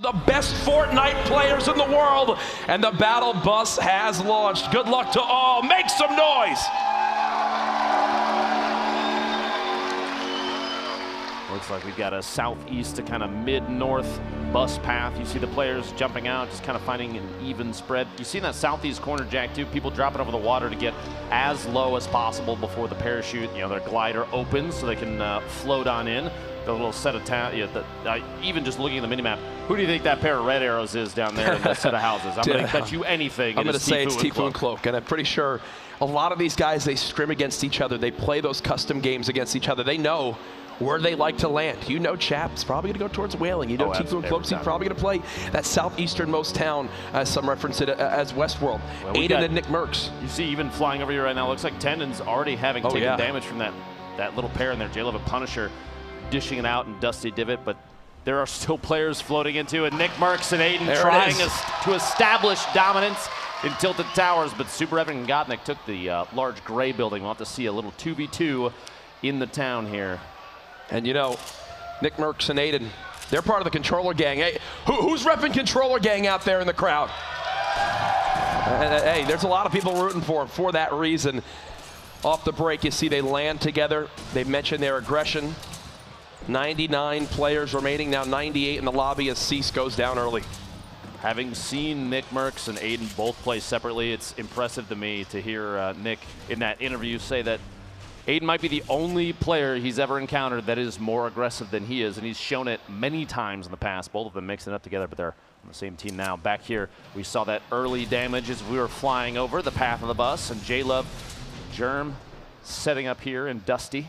The best Fortnite players in the world, and the battle bus has launched. Good luck to all. Make some noise. Looks like we've got a southeast to kind of mid-north bus path. You see the players jumping out, just kind of finding an even spread. You see in that southeast corner, Jack, too, people dropping over the water to get as low as possible before the parachute, their glider opens so they can float on in. The little set of even just looking at the minimap, who do you think that pair of red arrows is down there in the set of houses? I'm going to bet you anything. I'm going to say it's TFUE and Cloak, and I'm pretty sure a lot of these guys, they scrim against each other. They play those custom games against each other. They know where they like to land. Chap's probably going to go towards Whaling. TFUE and Cloakzy probably going to play that southeasternmost town, as some reference it as Westworld. Well, Aydan and NICKMERCS. You see even flying over here right now, looks like Tendons already having taken damage from that little pair in there. J-11 Punisher dishing it out in Dusty Divot, but there are still players floating into it. NICKMERCS and Aydan trying to establish dominance in Tilted Towers, but Super Evan and Godnik took the large gray building. We'll have to see a little 2v2 in the town here. And NICKMERCS and Aydan, they're part of the controller gang. Hey, who's repping controller gang out there in the crowd? Hey, there's a lot of people rooting for him for that reason. Off the break, you see they land together. They mentioned their aggression. 99 players remaining, now 98 in the lobby as Cease goes down early. Having seen NICKMERCS and Aydan both play separately, it's impressive to me to hear Nick in that interview say that Aydan might be the only player he's ever encountered that is more aggressive than he is, and he's shown it many times in the past. Both of them mixing it up together, but they're on the same team now. Back here, we saw that early damage as we were flying over the path of the bus, and J-Love, Germ setting up here in Dusty.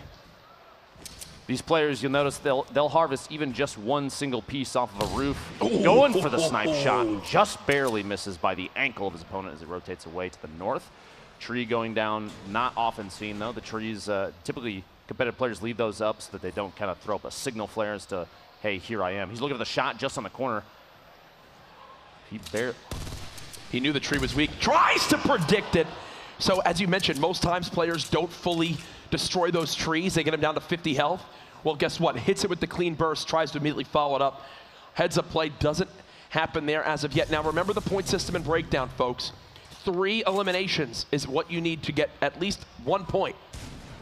These players, you'll notice they'll harvest even just one single piece off of a roof. Going for the snipe shot, and just barely misses by the ankle of his opponent as it rotates away to the north. Tree going down, not often seen though. The trees, typically competitive players leave those up so that they don't kind of throw up a signal flare as to, hey, here I am. He's looking at the shot just on the corner. He knew the tree was weak, tries to predict it. So as you mentioned, most times players don't fully destroy those trees. They get them down to 50 health. Well, guess what? Hits it with the clean burst, tries to immediately follow it up. Heads up play doesn't happen there as of yet. Now remember the point system and breakdown, folks. 3 eliminations is what you need to get at least 1 point.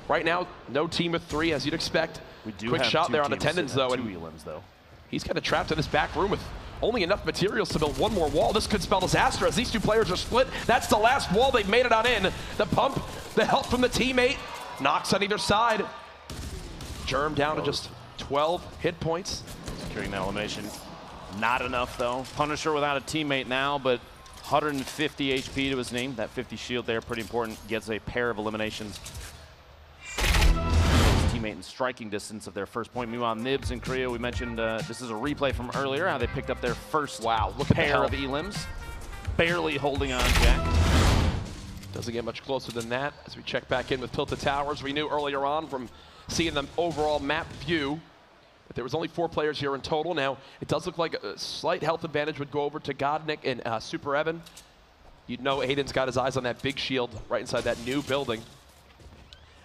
Right now, no team of 3 as you'd expect. We do Quick have shot there on the Tendons though. And elims, though. He's kind of trapped in this back room with only enough materials to build one more wall. This could spell disaster as these 2 players are split. That's the last wall. They've made it on in. The pump, the help from the teammate. Knocks on either side. Germ down to just 12 hit points. Securing that elimination. Not enough though. Punisher without a teammate now, but 150 HP to his name. That 50 shield there, pretty important. Gets a pair of eliminations. His teammate in striking distance of their first point. Meanwhile, Nibs and Korea, we mentioned this is a replay from earlier, how they picked up their first pair of elims. Barely holding on, Jack. Doesn't get much closer than that as we check back in with Tilted Towers. We knew earlier on from seeing the overall map view that there was only 4 players here in total. Now, it does look like a slight health advantage would go over to Godnik and Super Evan. You'd know Aydan's got his eyes on that big shield right inside that new building.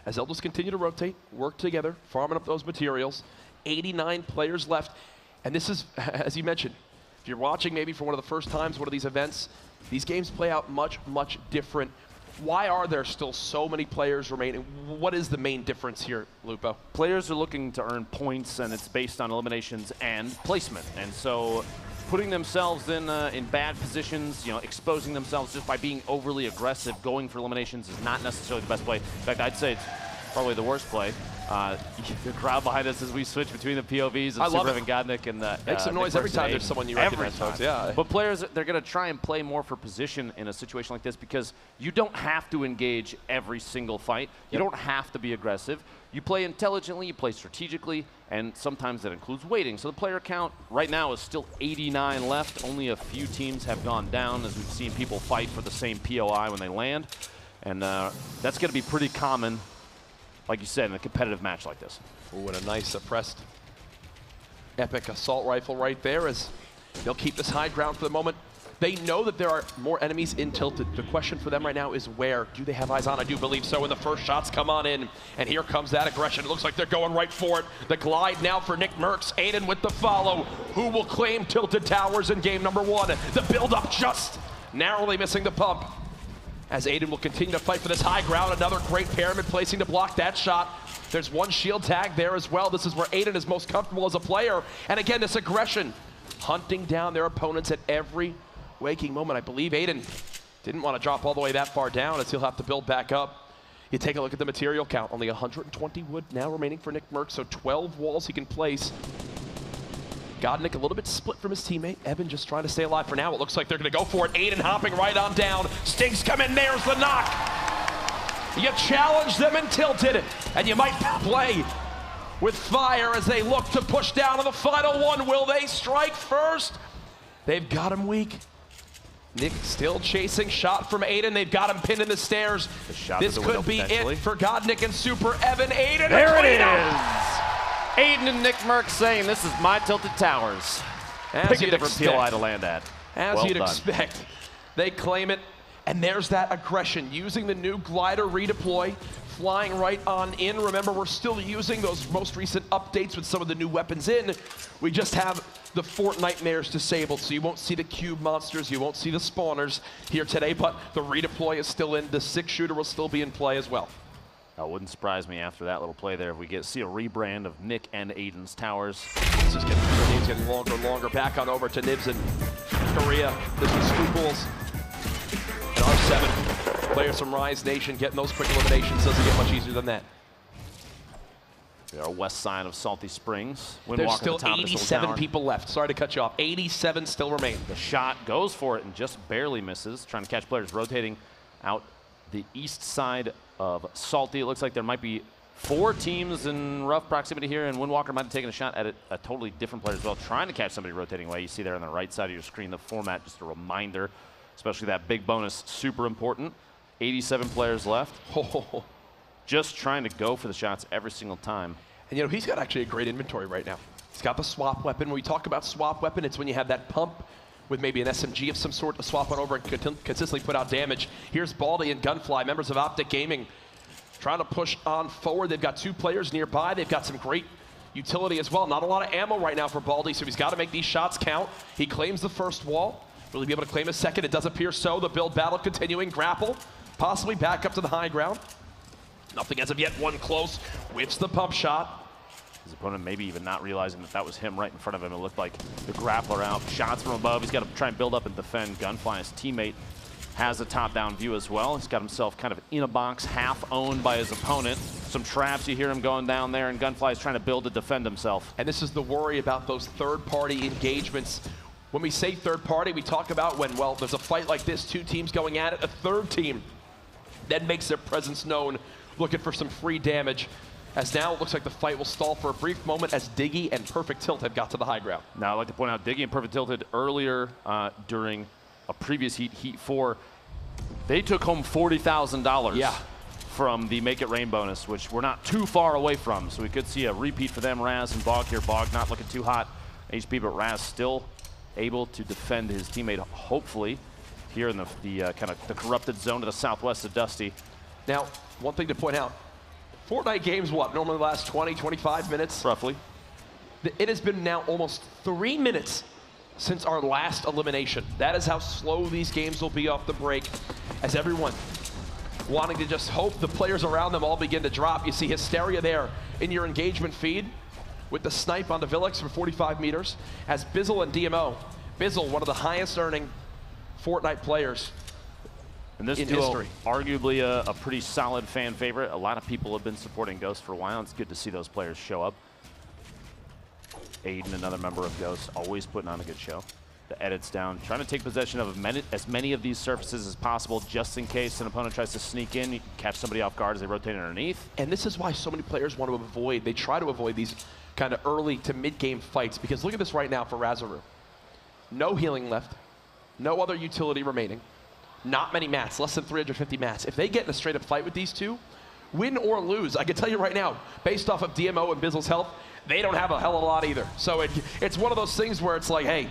As they'll just continue to rotate, work together, farming up those materials. 89 players left. And this is, as you mentioned, if you're watching maybe for one of the first times one of these events, these games play out much, much different. Why are there still so many players remaining? What is the main difference here, Lupo? Players are looking to earn points, and it's based on eliminations and placement. And so putting themselves in bad positions, exposing themselves just by being overly aggressive, going for eliminations is not necessarily the best play. In fact, I'd say it's probably the worst play. The crowd behind us as we switch between the POVs of Super Evan Godnik and make some noise every time there's someone you recognize, folks. Yeah. But players, they're going to try and play more for position in a situation like this because you don't have to engage every single fight. You don't have to be aggressive. You play intelligently, you play strategically, and sometimes that includes waiting. So the player count right now is still 89 left. Only a few teams have gone down as we've seen people fight for the same POI when they land. And that's going to be pretty common, like you said, in a competitive match like this. Ooh, and a nice suppressed epic assault rifle right there as they'll keep this high ground for the moment. They know that there are more enemies in Tilted. The question for them right now is where? Do they have eyes on? I do believe so. And the first shots come on in. And here comes that aggression. It looks like they're going right for it. The glide now for NICKMERCS. Aydan with the follow. Who will claim Tilted Towers in game number 1? The build-up just narrowly missing the pump. As Aydan will continue to fight for this high ground. Another great pyramid placing to block that shot. There's one shield tag there as well. This is where Aydan is most comfortable as a player. And again, this aggression, hunting down their opponents at every waking moment. I believe Aydan didn't want to drop all the way that far down as he'll have to build back up. You take a look at the material count. Only 120 wood now remaining for NICKMERCS, so 12 walls he can place. Godnick a little bit split from his teammate. Evan just trying to stay alive for now. It looks like they're going to go for it. Aydan hopping right on down. Stinks come in. There's the knock. You challenge them in Tilted, and you might play with fire as they look to push down on the final one. Will they strike first? They've got him weak. Nick still chasing shot from Aydan. They've got him pinned in the stairs. This could be it for Godnick and Super Evan. Aydan. There it is. Aydan and NICKMERCS saying this is my Tilted Towers. Pick a different PLI to land at. As you'd expect. They claim it. And there's that aggression. Using the new glider redeploy. Flying right on in. Remember, we're still using those most recent updates with some of the new weapons in. We just have the Fortnite disabled, so you won't see the cube monsters, you won't see the spawners here today, but the redeploy is still in. The 6-shooter will still be in play as well. That wouldn't surprise me after that little play there if we see a rebrand of Nick and Aydan's towers. This is getting longer and longer. Back on over to Nibs and Korea. This is Scruples and R7. Players from Rise Nation getting those quick eliminations. Doesn't get much easier than that. We are west side of Salty Springs. There's still 87 people left. Sorry to cut you off. 87 still remain. The shot goes for it and just barely misses. Trying to catch players rotating out the east side of Salty. It looks like there might be 4 teams in rough proximity here, and Windwalker might have taken a shot at a totally different player as well, trying to catch somebody rotating away. You see there on the right side of your screen the format, just a reminder, especially that big bonus, super important. 87 players left. Just trying to go for the shots every single time. And you know, he's got actually a great inventory right now. He's got the swap weapon. When we talk about swap weapon, it's when you have that pump with maybe an SMG of some sort to swap on over and consistently put out damage. Here's Baldy and Gunfly, members of Optic Gaming, trying to push on forward. They've got 2 players nearby. They've got some great utility as well. Not a lot of ammo right now for Baldy, so he's got to make these shots count. He claims the first wall. Will he be able to claim a second? It does appear so. The build battle continuing. Grapple, possibly back up to the high ground. Nothing as of yet. One close. Whips the pump shot. His opponent maybe even not realizing that was him right in front of him. It looked like the grappler out. Shots from above. He's got to try and build up and defend. Gunfly, his teammate, has a top-down view as well. He's got himself kind of in a box, half owned by his opponent. Some traps, you hear him going down there, and Gunfly is trying to build to defend himself. And this is the worry about those third-party engagements. When we say third-party, we talk about when, well, there's a fight like this, 2 teams going at it, a third team then makes their presence known, looking for some free damage. As now it looks like the fight will stall for a brief moment as Diggy and Perfect Tilt have got to the high ground. Now I'd like to point out Diggy and Perfect Tilted earlier during a previous heat, Heat 4, they took home $40,000 from the Make It Rain bonus, which we're not too far away from. So we could see a repeat for them. Raz and Bog here. Bog not looking too hot HP, but Raz still able to defend his teammate, hopefully, here in the kind of the corrupted zone to the southwest of Dusty. Now, one thing to point out, Fortnite games, what, normally last 20, 25 minutes? Roughly. It has been now almost 3 minutes since our last elimination. That is how slow these games will be off the break, as everyone wanting to just hope the players around them all begin to drop. You see Hysteria there in your engagement feed with the snipe onto Villix from 45 meters, as Bizzle and DMO. Bizzle, one of the highest earning Fortnite players and this duo, arguably a pretty solid fan favorite. A lot of people have been supporting Ghost for a while. It's good to see those players show up. Aydan, another member of Ghost, always putting on a good show. The edits down, trying to take possession of as many of these surfaces as possible, just in case an opponent tries to sneak in. You can catch somebody off guard as they rotate underneath. And this is why so many players want to avoid, they try to avoid these kind of early to mid-game fights, because look at this right now for Razaru. No healing left, no other utility remaining, not many mats, less than 350 mats. If they get in a straight-up fight with these two, win or lose, I can tell you right now, based off of DMO and Bizzle's health, they don't have a hell of a lot either. So it's one of those things where it's like, hey,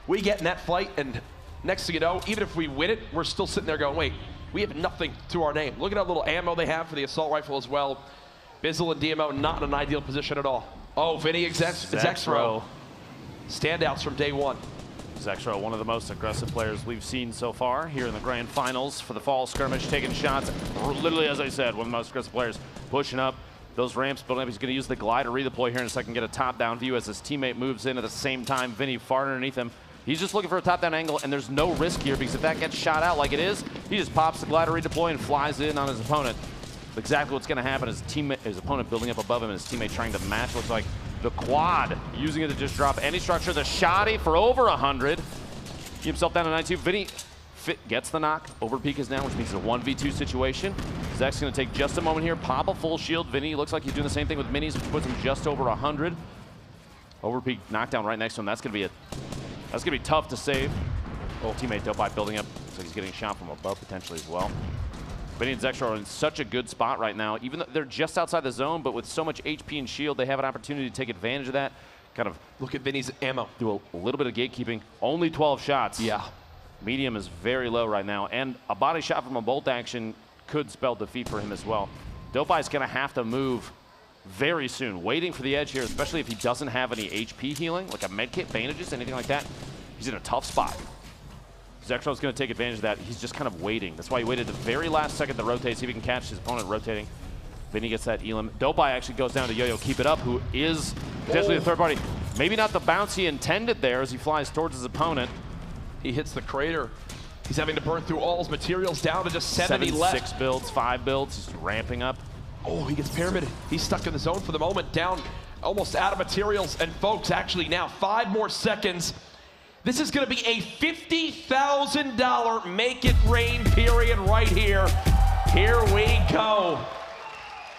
we get in that fight and next thing you know, even if we win it, we're still sitting there going, wait, we have nothing to our name. Look at how little ammo they have for the assault rifle as well. Bizzle and DMO not in an ideal position at all. Oh, Vinny Zexro. Standouts from day one. Zexro, one of the most aggressive players we've seen so far here in the grand finals for the Fall Skirmish, taking shots. Literally, as I said, one of the most aggressive players, pushing up those ramps, building up. He's going to use the glide to redeploy here in a second, get a top-down view as his teammate moves in at the same time. Vinny far underneath him. He's just looking for a top-down angle, and there's no risk here because if that gets shot out like it is, he just pops the glider redeploy and flies in on his opponent. Exactly what's going to happen is his opponent building up above him and his teammate trying to match. Looks like the quad, using it to just drop any structure. The shotty for over 100. He himself down to 92. Vinny gets the knock. Overpeak is now, which means it's a 1v2 situation. Zach's going to take just a moment here, pop a full shield. Vinny looks like he's doing the same thing with minis, which puts him just over 100. Overpeak knockdown right next to him. That's going to be tough to save. Oh, teammate Dopeye building up, so he's getting shot from above potentially as well. Vinny and Zexro are in such a good spot right now, even though they're just outside the zone, but with so much HP and shield, they have an opportunity to take advantage of that. Kind of look at Vinny's ammo. Do a little bit of gatekeeping. Only 12 shots. Yeah. Medium is very low right now, and a body shot from a bolt action could spell defeat for him as well. Dopeye's going to have to move very soon, waiting for the edge here, especially if he doesn't have any HP healing, like a medkit, bandages, anything like that. He's in a tough spot. Zexro's going to take advantage of that. He's just kind of waiting. That's why he waited the very last second to rotate, see if he can catch his opponent rotating. Vinny gets that elim. Dopeye actually goes down to Yo-Yo Keep It Up, who is potentially the third party. Maybe not the bounce he intended there as he flies towards his opponent. He hits the crater. He's having to burn through all his materials down to just 70 left. 6 builds, 5 builds. He's ramping up. Oh, he gets pyramided. He's stuck in the zone for the moment, down almost out of materials. And folks, actually now 5 more seconds. This is going to be a $50,000 make it rain period right here. Here we go.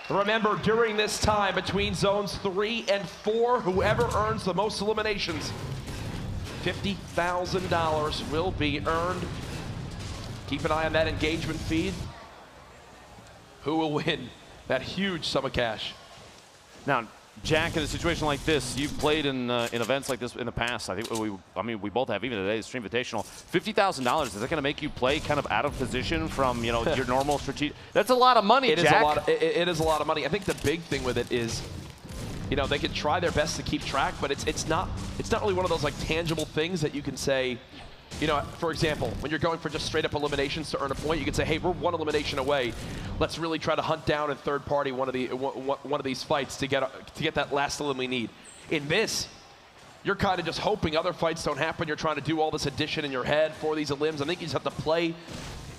Remember, during this time between zones 3 and 4, whoever earns the most eliminations, $50,000 will be earned. Keep an eye on that engagement feed. Who will win that huge sum of cash? Now, Jack, in a situation like this, you've played in events like this in the past. I mean, we both have, even today, the Streamvitational. $50,000, is that going to make you play kind of out of position from, you know, your normal strategic? That's a lot of money, Jack. It is a lot of money. I think the big thing with it is, you know, they can try their best to keep track, but it's not really one of those like tangible things that you can say. You know, for example, when you're going for just straight up eliminations to earn a point, you can say, hey, we're 1 elimination away. Let's really try to hunt down in third party one of these fights to get that last elim we need. In this, you're kind of just hoping other fights don't happen. You're trying to do all this addition in your head for these elims. I think you just have to play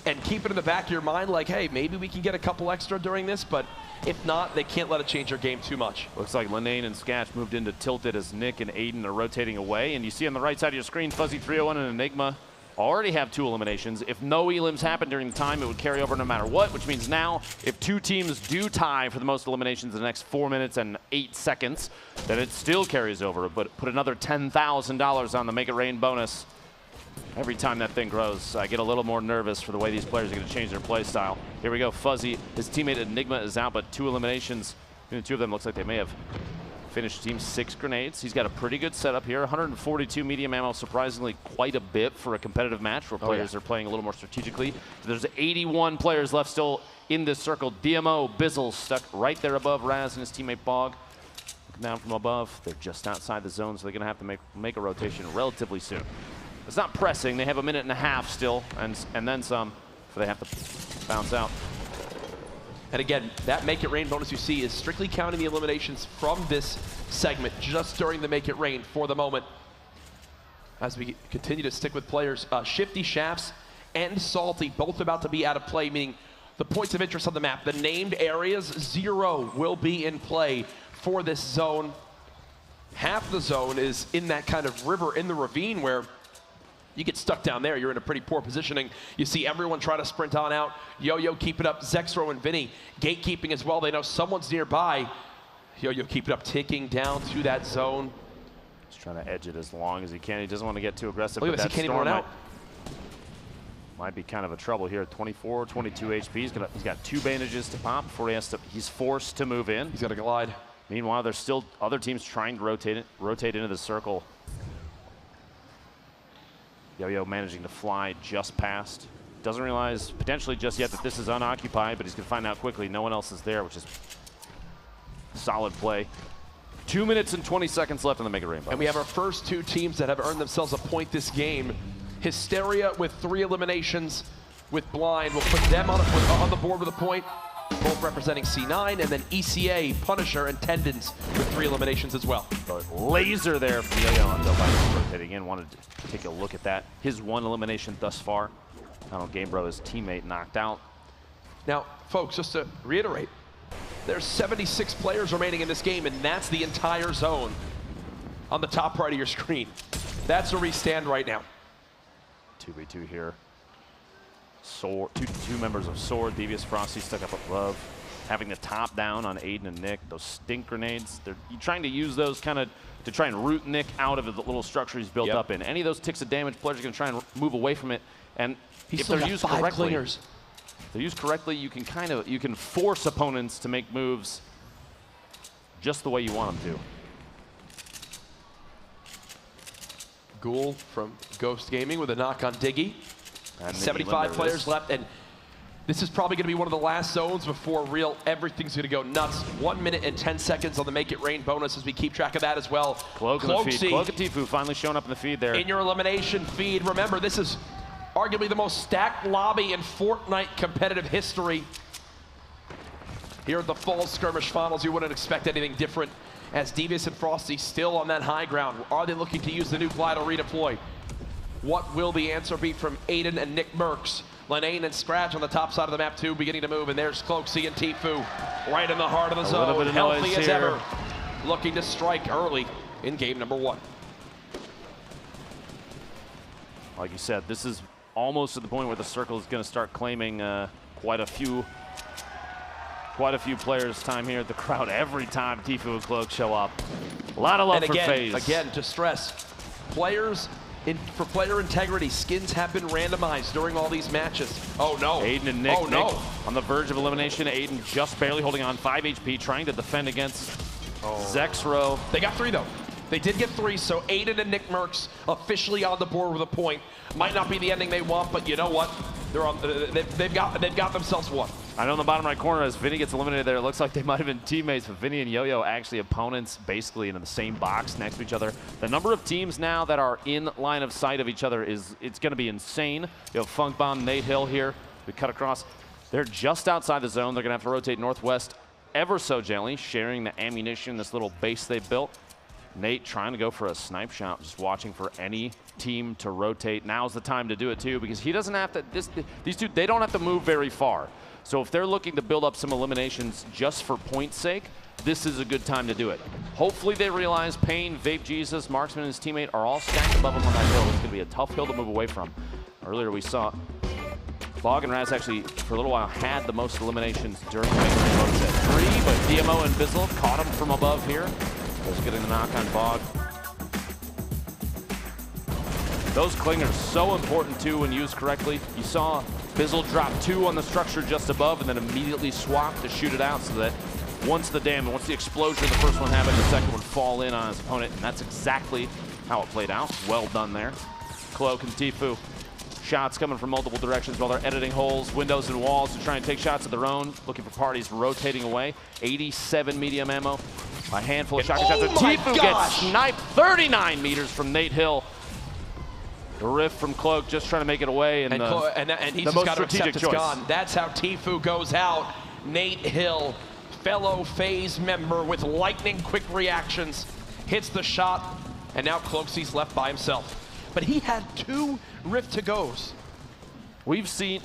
and keep it in the back of your mind like, hey, maybe we can get a couple extra during this, but if not, they can't let it change their game too much. Looks like Linane and Skatch moved into tilted as Nick and Aydan are rotating away. And you see on the right side of your screen, Fuzzy 301 and Enigma already have 2 eliminations. If no elims happen during the time, it would carry over no matter what, which means now if 2 teams do tie for the most eliminations in the next 4 minutes and 8 seconds, then it still carries over. But put another $10,000 on the Make It Rain bonus. Every time that thing grows, I get a little more nervous for the way these players are going to change their play style. Here we go, Fuzzy. His teammate Enigma is out, but 2 eliminations. The 2 of them looks like they may have finished team 6 grenades. He's got a pretty good setup here. 142 medium ammo, surprisingly quite a bit for a competitive match where players are playing a little more strategically. There's 81 players left still in this circle. DMO, Bizzle stuck right there above Raz and his teammate Bog. Looking down from above. They're just outside the zone, so they're going to have to make a rotation relatively soon. It's not pressing. They have a minute and a half still, and then some, so they have to bounce out. And again, that Make It Rain bonus you see is strictly counting the eliminations from this segment, just during the Make It Rain for the moment. As we continue to stick with players, Shifty Shafts and Salty, both about to be out of play, meaning the points of interest on the map, the named areas, 0 will be in play for this zone. Half the zone is in that kind of river in the ravine where you get stuck down there, you're in a pretty poor positioning. You see everyone try to sprint on out. Yo-Yo Keep It Up, Zexro and Vinny gatekeeping as well. They know someone's nearby. Yo-Yo Keep It Up ticking down to that zone. He's trying to edge it as long as he can. He doesn't want to get too aggressive. Look at this, he can't even run out. Might be kind of a trouble here. 24, 22 HP. He's got 2 bandages to pop before he's forced to move in. He's got to glide. Meanwhile, there's still other teams trying to rotate into the circle. Yo-Yo managing to fly just past. Doesn't realize potentially just yet that this is unoccupied, but he's going to find out quickly. No one else is there, which is solid play. 2 minutes and 20 seconds left on the Mega Rainbow. And we have our first two teams that have earned themselves a point this game. Hysteria with 3 eliminations with Blind. We'll put them on the board with a point, both representing C9, and then ECA, Punisher, and Tendons with 3 eliminations as well. But laser there from Yo-Yo on Delphi rotating in. Wanted to take a look at that. His 1 elimination thus far. Final game, bro, his teammate knocked out. Now, folks, just to reiterate, there's 76 players remaining in this game, and that's the entire zone on the top right of your screen. That's where we stand right now. 2v2 here. Sword, two members of Sword. Devious Frosty stuck up above. Having the top down on Aydan and Nick. Those stink grenades. You're trying to use those kind of to try and root Nick out of the little structure he's built up in. Any of those ticks of damage, players are going to try and move away from it. And if they're used correctly, you can force opponents to make moves just the way you want them to. Ghoul from Ghost Gaming with a knock on Diggy. And 75 players left, and this is probably going to be one of the last zones before everything's going to go nuts. 1 minute and 10 seconds on the Make It Rain bonus as we keep track of that as well. Cloakzy, Cloak and TFUE finally showing up in the feed there. In your elimination feed. Remember, this is arguably the most stacked lobby in Fortnite competitive history. Here at the Fall Skirmish Finals, you wouldn't expect anything different, as Devious and Frosty still on that high ground. Are they looking to use the new Glide or redeploy? What will the answer be from Aydan and NICKMERCS? Lenane and Scratch on the top side of the map too, beginning to move, and there's Cloakzy and TFUE right in the heart of the zone, healthy as ever, looking to strike early in game number 1. Like you said, this is almost at the point where the circle is going to start claiming quite a few players' time here at the crowd every time TFUE and Cloak show up. A lot of love for FaZe. Again, to stress, players, for player integrity, skins have been randomized during all these matches. Oh no. Aydan and Nick. Oh no. Nick on the verge of elimination. Aydan just barely holding on, 5 HP, trying to defend against Zexro. They got 3 though. They did get 3, so Aydan and NICKMERCS officially on the board with a point. Might not be the ending they want, but you know what? They're on. They've got themselves 1. I know in the bottom right corner, as Vinny gets eliminated there, it looks like they might have been teammates, but Vinny and Yo-Yo actually opponents basically in the same box next to each other. The number of teams now that are in line of sight of each other it's going to be insane. You have Funk Bomb, Nate Hill here. We cut across. They're just outside the zone. They're going to have to rotate northwest ever so gently, sharing the ammunition, this little base they built. Nate trying to go for a snipe shot, just watching for any team to rotate. Now's the time to do it too, because he doesn't have to, these two, they don't have to move very far. So if they're looking to build up some eliminations just for point's sake, this is a good time to do it. Hopefully they realize Payne, Vape Jesus, Marksman, and his teammate are all stacked above him on that hill. It's going to be a tough hill to move away from. Earlier we saw Bog and Raz actually, for a little while, had the most eliminations during the main set 3, but DMO and Bizzle caught him from above here. Was getting the knock on Bog. Those clingers so important too when used correctly. You saw Bizzle drop 2 on the structure just above and then immediately swap to shoot it out, so that once the explosion of the first one happened, the second would fall in on his opponent, and that's exactly how it played out. Well done there. Cloak and TFUE. Shots coming from multiple directions while they're editing holes, windows, and walls to try and take shots of their own, looking for parties rotating away. 87 medium ammo. A handful of shotgun shots. TFUE gets sniped 39 meters from Nate Hill. The riff from Cloak just trying to make it away, and he's just got to accept it's gone. That's how TFUE goes out. Nate Hill, fellow FaZe member with lightning quick reactions, hits the shot, and now Cloakzy's left by himself. But he had 2 rift to goes. I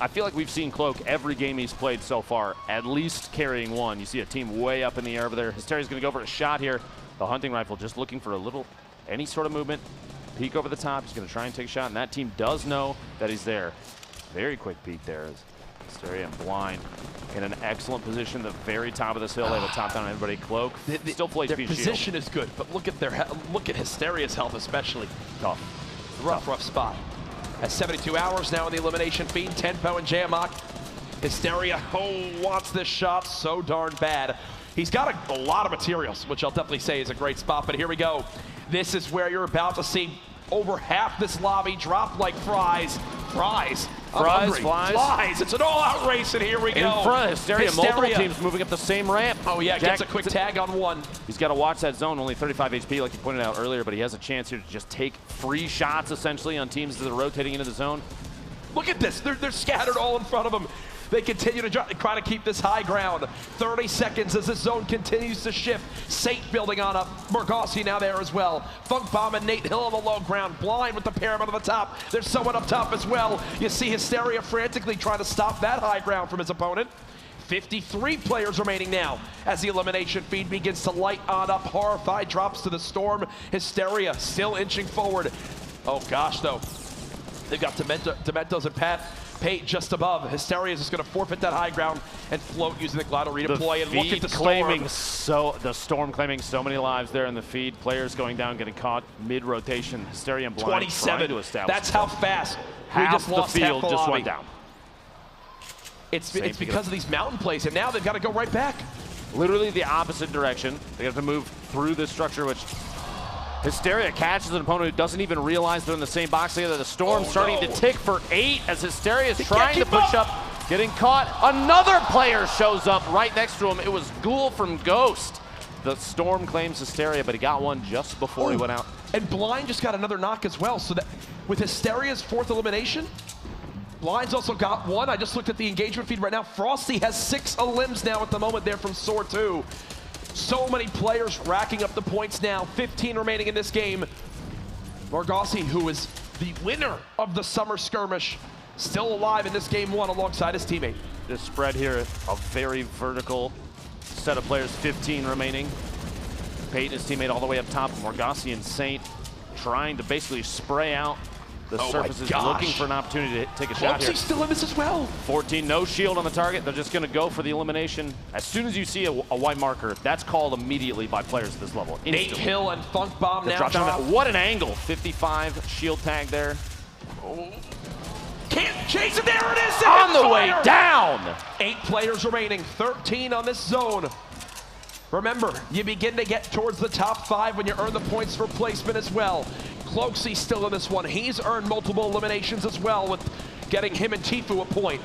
feel like we've seen Cloak every game he's played so far, at least carrying 1. You see a team way up in the air over there. Hysteria's going to go for a shot here. The hunting rifle just looking for any sort of movement. Peek over the top. He's going to try and take a shot, and that team does know that he's there. Very quick peek there as Hysteria and Blind in an excellent position at the very top of this hill. They have a top down on everybody. Cloak still plays their position is good, but look at Hysteria's health especially. Tough. Rough spot. At 72 hours now in the elimination feed, Tempo and Jaomock. Hysteria wants this shot so darn bad. He's got a lot of materials, which I'll definitely say is a great spot, but here we go. This is where you're about to see over half this lobby, dropped like fries. Fries. Fries, flies. Flies. It's an all-out race, and here we go. In front of Hysteria, multiple teams moving up the same ramp. Oh yeah, gets a quick tag on one. He's got to watch that zone, only 35 HP like you pointed out earlier, but he has a chance here to just take free shots essentially on teams that are rotating into the zone. Look at this, they're scattered all in front of him. They continue to try to keep this high ground. 30 seconds as this zone continues to shift. Saint building on up. Morgausse now there as well. Funk Bomb and Nate Hill on the low ground. Blind with the pyramid on the top. There's someone up top as well. You see Hysteria frantically trying to stop that high ground from his opponent. 53 players remaining now as the elimination feed begins to light on up. Horrified drops to the storm. Hysteria still inching forward. Oh gosh though. They've got Dementos and Pate just above. Hysteria is just going to forfeit that high ground and float using the glider redeploy. And look at the storm claiming so many lives there in the feed. Players going down, getting caught mid-rotation. Hysteria and Blind 27. To establish. That's how fast half we just the lost field half the just lobby. went down. It's because of these mountain plays, and now they've got to go right back. Literally the opposite direction. They have to move through this structure, which Hysteria catches an opponent who doesn't even realize they're in the same box together. The storm starting to tick for 8 as Hysteria is trying to push up, getting caught. Another player shows up right next to him. It was Ghoul from Ghost. The storm claims Hysteria, but he got one just before he went out. And Blind just got another knock as well. So that with Hysteria's 4th elimination, Blind's also got one. I just looked at the engagement feed right now. Frosty has 6 elims now at the moment there from Soar 2. So many players racking up the points now. 15 remaining in this game. Morgausse, who is the winner of the Summer Skirmish, still alive in this game 1 alongside his teammate. This spread here, a very vertical set of players, 15 remaining. Pate and his teammate all the way up top. Morgausse and Saint trying to basically spray out the surfaces, looking for an opportunity to take a shot here. Cloakzy still in this as well. 14, no shield on the target. They're just going to go for the elimination. As soon as you see a white marker, that's called immediately by players at this level. Nate Hill and Funk Bomb now drop. What an angle. 55 shield tag there. Can't chase it. There it is. On the way down. 8 players remaining. 13 on this zone. Remember, you begin to get towards the top 5 when you earn the points for placement as well. Cloakzy still in this one. He's earned multiple eliminations as well with getting him and TFUE a point.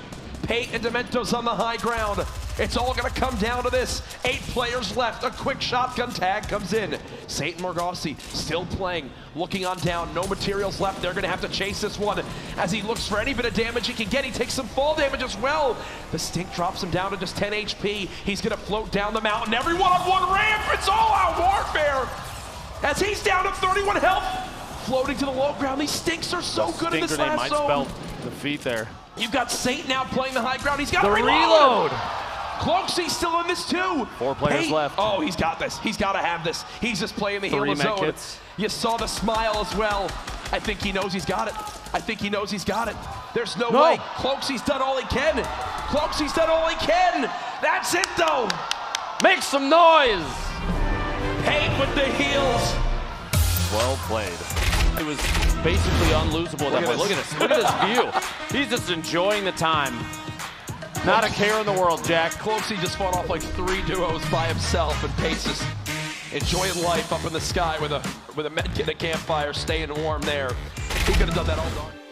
Pate and Dementos on the high ground. It's all going to come down to this. 8 players left. A quick shotgun tag comes in. Saint and Morgausse still playing, looking on down. No materials left. They're going to have to chase this one as he looks for any bit of damage he can get. He takes some fall damage as well. The stink drops him down to just 10 HP. He's going to float down the mountain. Everyone on one ramp. It's all out warfare as he's down to 31 health. Floating to the low ground. These stinks are so good in this last zone. Might spell defeat there. You've got Saint now playing the high ground. He's got the reload. Cloakzy's still in this too. 4 players left. Oh, he's got this. He's got to have this. He's just playing the heal zone. Kits. You saw the smile as well. I think he knows he's got it. I think he knows he's got it. There's no way. Cloakzy's done all he can. Cloakzy's done all he can. That's it though. Make some noise. Pate with the heals. Well played. It was basically unlosable at that point. Look at this. Look at this view. He's just enjoying the time. Not a care in the world, Jack. Cloakzy just fought off like 3 duos by himself, and Pate's just enjoying life up in the sky with a med kit, a campfire, staying warm there. He could have done that all day.